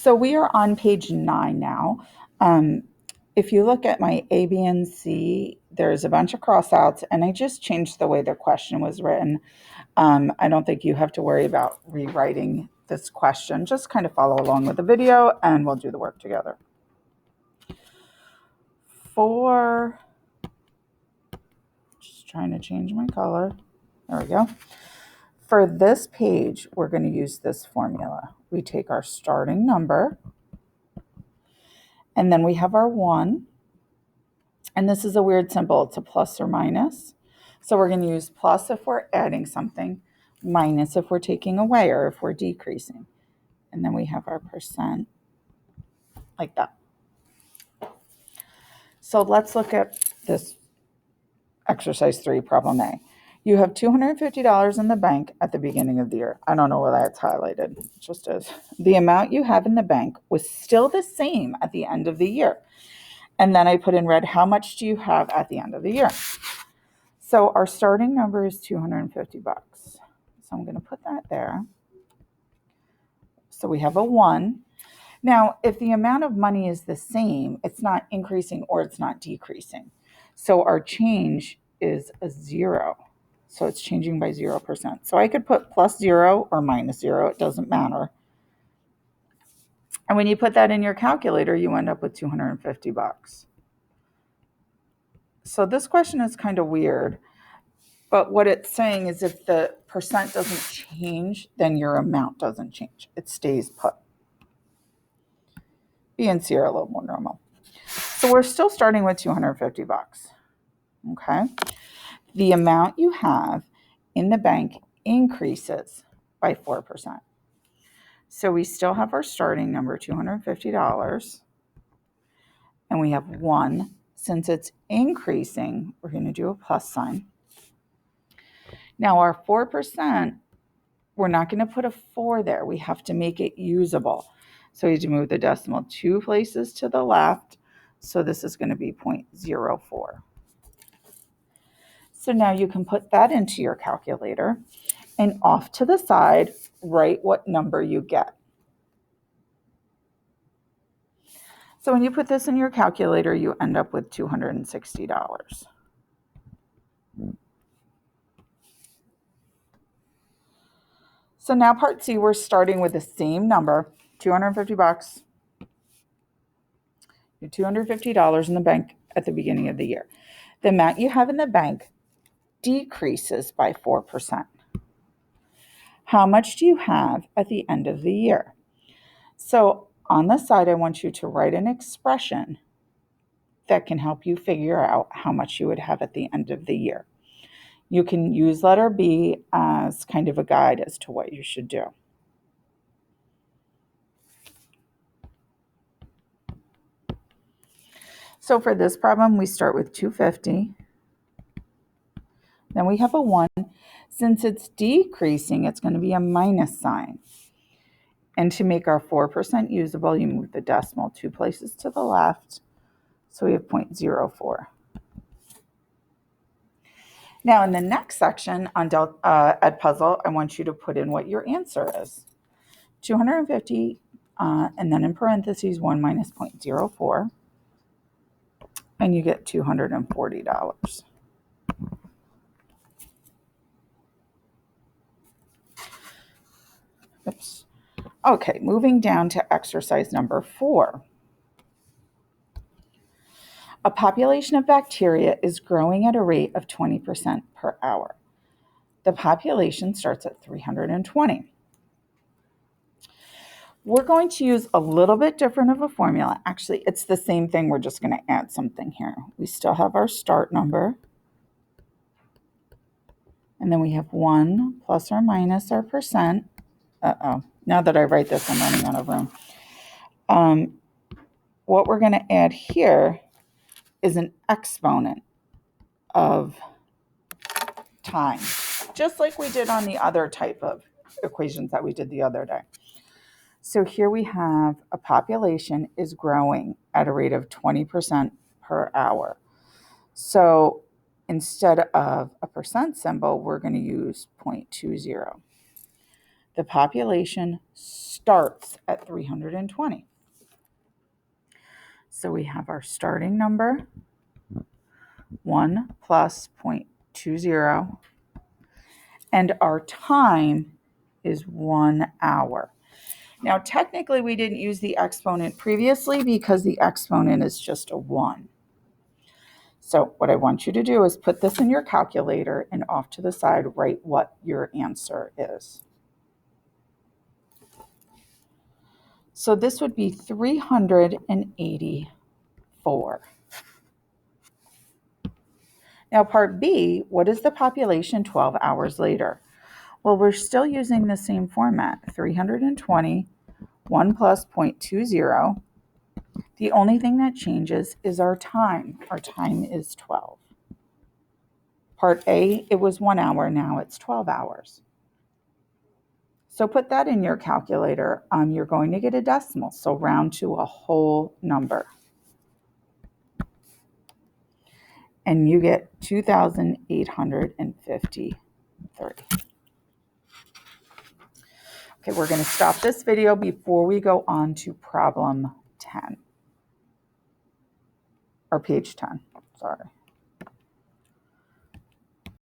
So we are on page 9 now. Um, if you look at my A, B, and C, there's a bunch of crossouts, and I just changed the way the question was written. I don't think you have to worry about rewriting this question. Just kind of follow along with the video, and we'll do the work together. Just trying to change my color. There we go. For this page, we're going to use this formula. We take our starting number, and then we have our 1. And this is a weird symbol. It's a plus or minus. So we're going to use plus if we're adding something, minus if we're taking away or if we're decreasing. And then we have our percent like that. So let's look at this exercise 3, problem A. You have $250 in the bank at the beginning of the year. I don't know why that's highlighted. It just is. The amount you have in the bank was still the same at the end of the year. And then I put in red, how much do you have at the end of the year? So our starting number is $250. So I'm going to put that there. So we have a 1. Now, if the amount of money is the same, it's not increasing or it's not decreasing. So our change is a 0. So it's changing by 0%. So I could put plus 0 or minus 0. It doesn't matter. And when you put that in your calculator, you end up with $250. So this question is kind of weird. But what it's saying is if the percent doesn't change, then your amount doesn't change. It stays put. B and C are a little more normal. So we're still starting with $250. Okay. The amount you have in the bank increases by 4%. So we still have our starting number, $250. And we have 1. Since it's increasing, we're going to do a plus sign. Now our 4%, we're not going to put a 4 there. We have to make it usable. So we have to move the decimal 2 places to the left. So this is going to be 0.04. So now you can put that into your calculator and off to the side, write what number you get. So when you put this in your calculator, you end up with $260. So now part C, we're starting with the same number, $250. Your $250 in the bank at the beginning of the year. The amount you have in the bank decreases by 4%. How much do you have at the end of the year? So on the side, I want you to write an expression that can help you figure out how much you would have at the end of the year. You can use letter B as kind of a guide as to what you should do. So for this problem, we start with 250. Then we have a 1. Since it's decreasing, it's going to be a minus sign. And to make our 4% usable, you move the decimal 2 places to the left. So we have 0.04. Now in the next section on Edpuzzle, I want you to put in what your answer is. 250, and then in parentheses, 1 minus 0.04. And you get $240. Oops. Okay, moving down to exercise number 4. A population of bacteria is growing at a rate of 20% per hour. The population starts at 320. We're going to use a little bit different of a formula. Actually, it's the same thing. We're just going to add something here. We still have our start number. And then we have 1 plus or minus our percent. Now that I write this, I'm running out of room. What we're going to add here is an exponent of time, just like we did on the other type of equations that we did the other day. So here we have a population is growing at a rate of 20% per hour. So instead of a percent symbol, we're going to use 0.20. The population starts at 320. So we have our starting number, 1 plus 0.20, and our time is 1 hour. Now, technically, we didn't use the exponent previously because the exponent is just a 1. So what I want you to do is put this in your calculator and off to the side, write what your answer is. So this would be 384. Now, part B, what is the population 12 hours later? Well, we're still using the same format, 320, 1 plus 0.20. The only thing that changes is our time. Our time is 12. Part A, it was 1 hour, now it's 12 hours. So put that in your calculator. You're going to get a decimal, so round to a whole number. And you get 2,853. Okay, we're going to stop this video before we go on to problem 10. Or page 10, sorry.